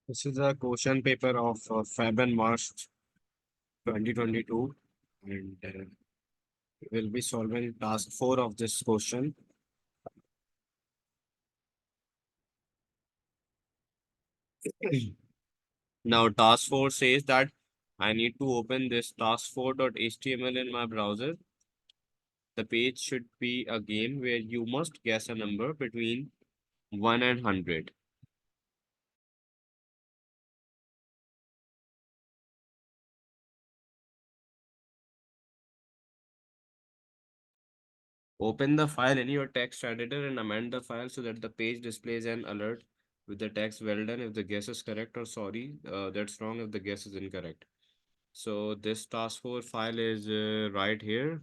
This is a question paper of Feb and March 2022, and we'll be solving task 4 of this question. Now, task 4 says that I need to open this task4.html in my browser. The page should be a game where you must guess a number between 1 and 100. Open the file in your text editor and amend the file so that the page displays an alert with the text well done if the guess is correct, or sorry, that's wrong if the guess is incorrect. So this task 4 file is right here.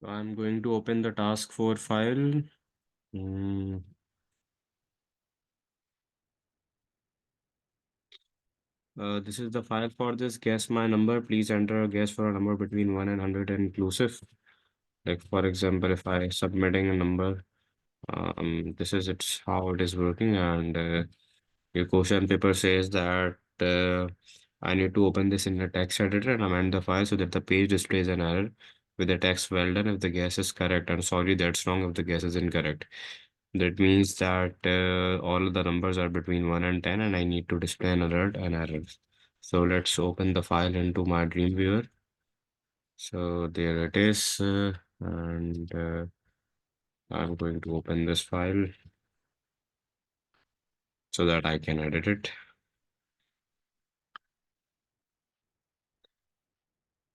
I'm going to open the task 4 file. Hmm. This is the file for this guess my number. Please enter a guess for a number between 1 and 100 and inclusive. Like for example, if I submitting a number, this is it's how it is working, and your question paper says that I need to open this in the text editor and amend the file so that the page displays an error with the text well done if the guess is correct, and sorry, that's wrong if the guess is incorrect. That means that all of the numbers are between 1 and 10, and I need to display an alert and errors. So let's open the file into my Dreamweaver. So there it is, and I'm going to open this file so that I can edit it.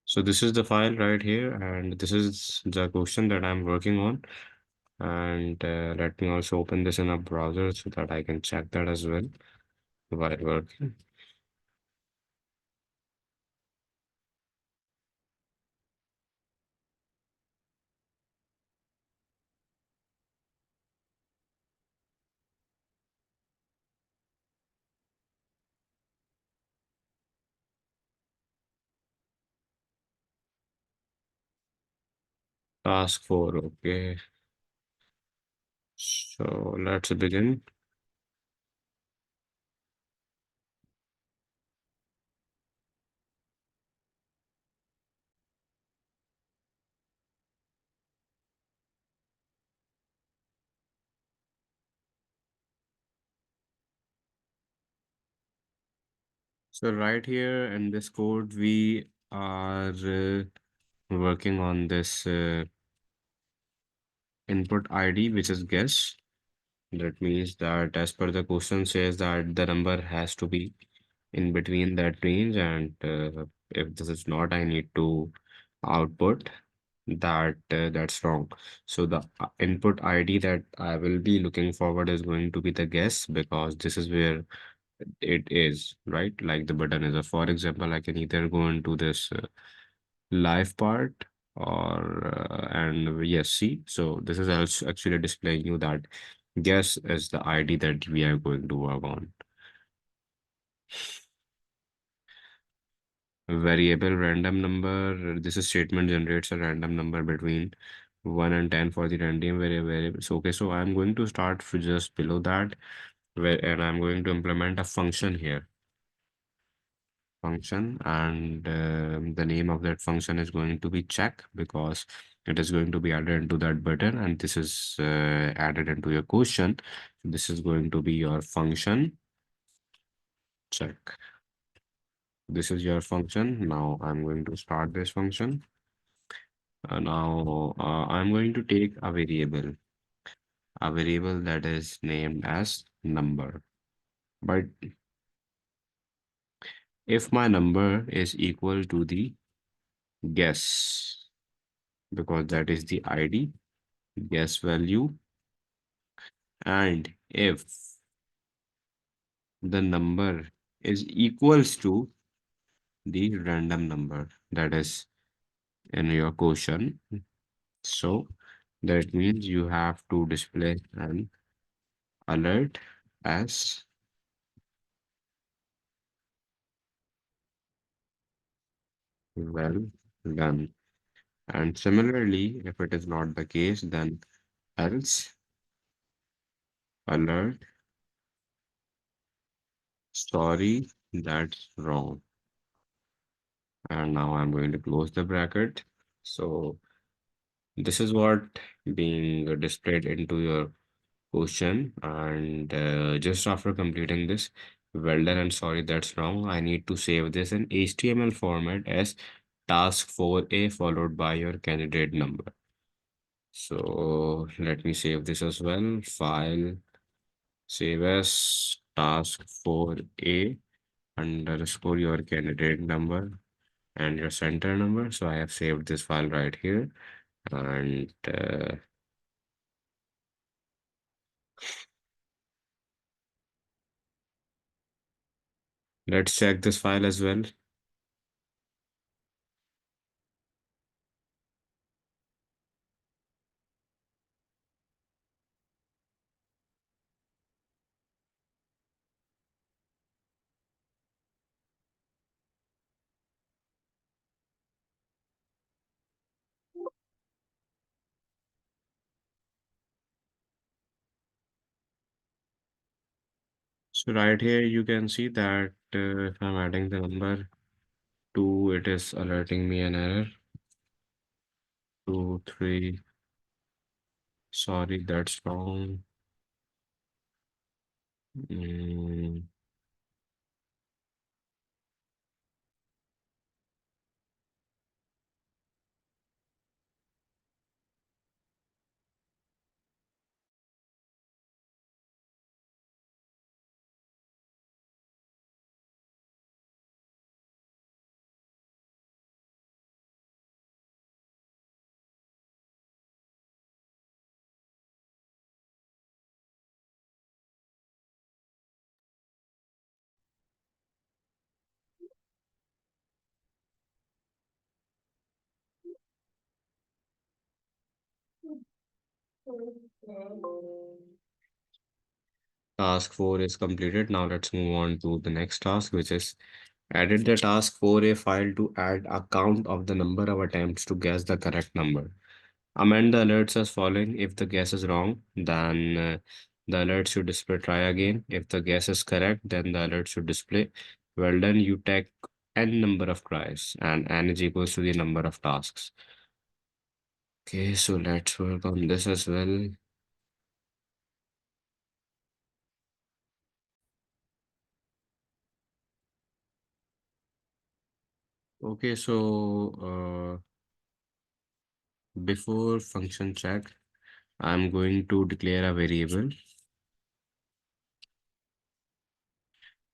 So this is the file right here, and this is the question that I'm working on. And let me also open this in a browser so that I can check that as well while working. Task 4, okay. So let's begin. So right here in this code, we are working on this input ID, which is guess. That means that as per the question says that the number has to be in between that range, and if this is not, I need to output that that's wrong. So the input ID that I will be looking forward is going to be the guess, because this is where it is, right? Like the button is a, for example, I can either go into this live part, or and yes, see, so this is also actually displaying you that guess is the ID that we are going to work on. Variable random number, this is statement generates a random number between 1 and 10 for the random variable. So okay, so I'm going to start just below that, where and I'm going to implement a function here. Function, and the name of that function is going to be check, because it is going to be added into that button, and this is added into your question. This is going to be your function check. This is your function. Now I'm going to start this function. Now I'm going to take a variable that is named as number. But if my number is equal to the guess, because that is the ID, guess value, and if the number is equals to the random number that is in your question. So that means you have to display an alert as well done. And similarly, if it is not the case, then else alert, sorry, that's wrong. And now I'm going to close the bracket. So this is what being displayed into your question. And just after completing this, well done and sorry, that's wrong. I need to save this in HTML format as task 4A followed by your candidate number. So let me save this as well. File, save as task 4A underscore your candidate number and your center number. So I have saved this file right here. And let's check this file as well. So right here, you can see that if I'm adding the number 2, it is alerting me an error. 2, 3, sorry, that's wrong. Mm, Task 4 is completed. Now let's move on to the next task, which is edit the task 4A file to add a count of the number of attempts to guess the correct number. Amend the alerts as following. If the guess is wrong, then the alert should display try again. If the guess is correct, then the alert should display well done. You take n number of tries and n is equals to the number of tasks. Okay, so let's work on this as well. Okay, so before function check, I'm going to declare a variable,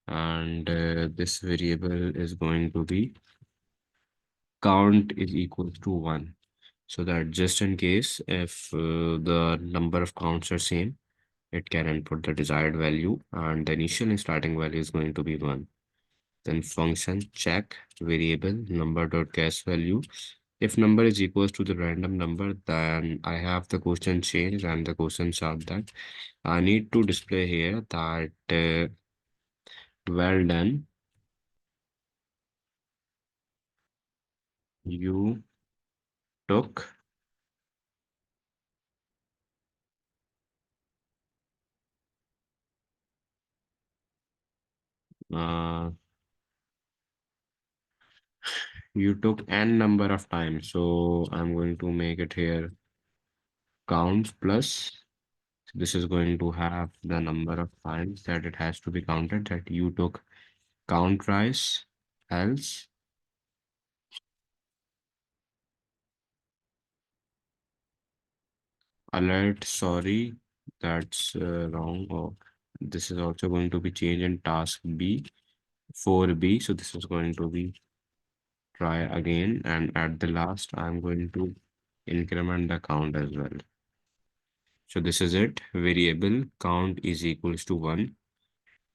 and this variable is going to be count is equal to 1. So that just in case if the number of counts are same, it can input the desired value and the initial and starting value is going to be 1. Then function check variable number dot guess value. If number is equals to the random number, then I have the question change and the question chart that I need to display here that well done, you took uh, you took n number of times. So I'm going to make it here count plus. This is going to have the number of times that it has to be counted that you took count twice, else alert sorry, that's wrong. Oh, this is also going to be changed in task B 4B. So this is going to be try again, and at the last I'm going to increment the count as well. So this is it. Variable count is equals to 1.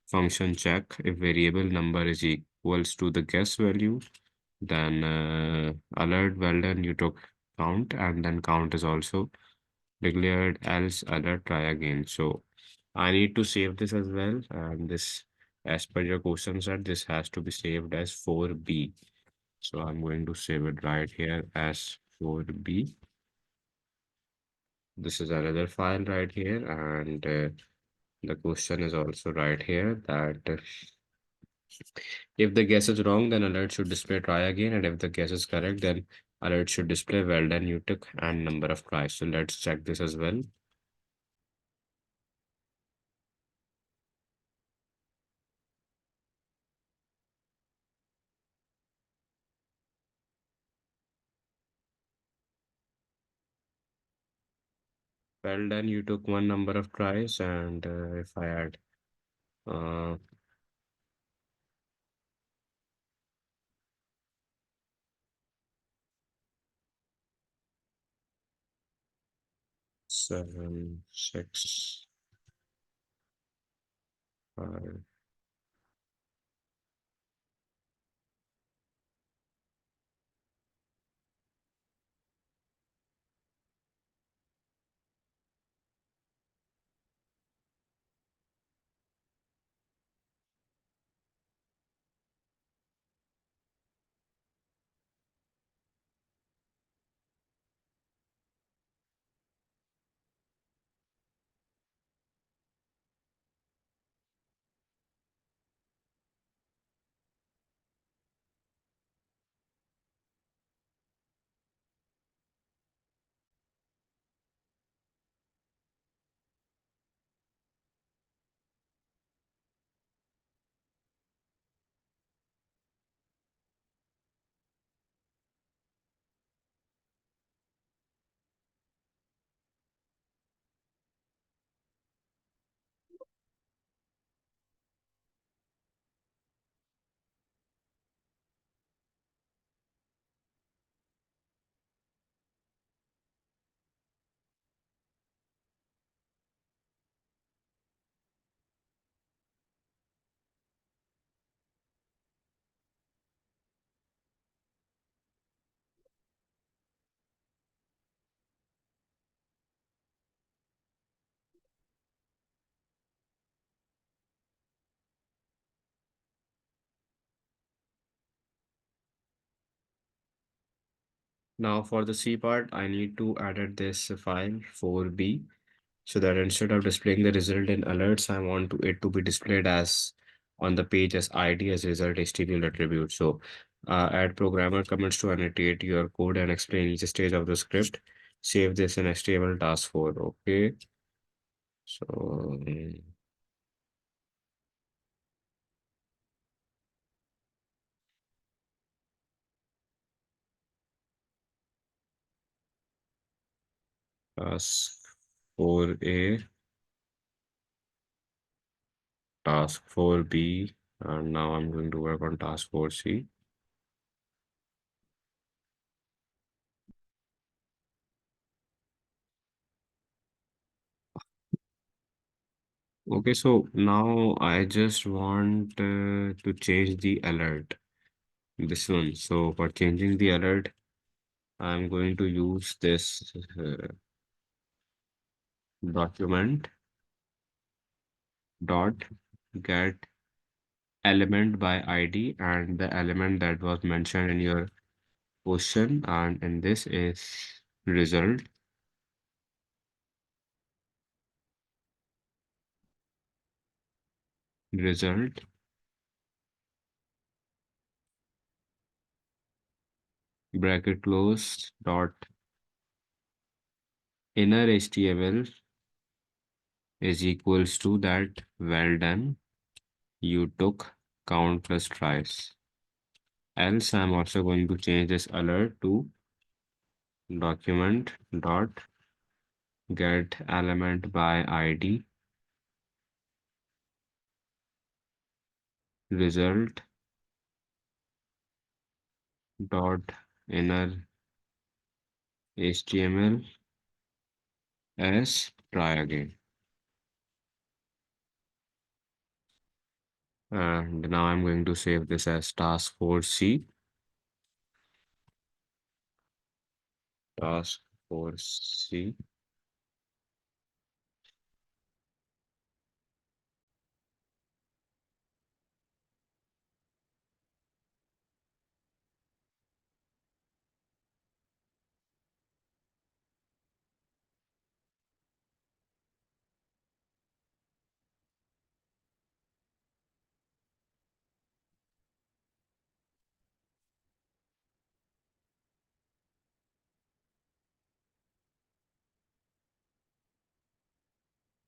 Function check if variable number is equals to the guess value, then alert, well done, you took count, and then count is also declared, else alert, try again. So I need to save this as well, and this, as per your question set, this has to be saved as 4b. So I'm going to save it right here as 4b. This is another file right here, and the question is also right here that if the guess is wrong, then alert should display try again, and if the guess is correct, then alert should display well done, you took, and number of tries. So let's check this as well. Well done, you took one number of tries, and if I add uh, 7, 6, 5. Now for the C part, I need to edit this file 4b, so that instead of displaying the result in alerts, I want it to be displayed as on the page as ID as result HTML attribute. So add programmer comments to annotate your code and explain each stage of the script. Save this in HTML task 4. Okay. So 4a, task 4b, and now I'm going to work on task 4c. Okay, so now I just want to change the alert, this one. So for changing the alert, I'm going to use this document dot get element by ID, and the element that was mentioned in your question, and in this is result, result, bracket close, dot inner HTML is equals to that well done, you took count plus tries. Else I'm also going to change this alert to document dot get element by ID, result dot inner HTML as try again. And now I'm going to save this as task force C. Task force C.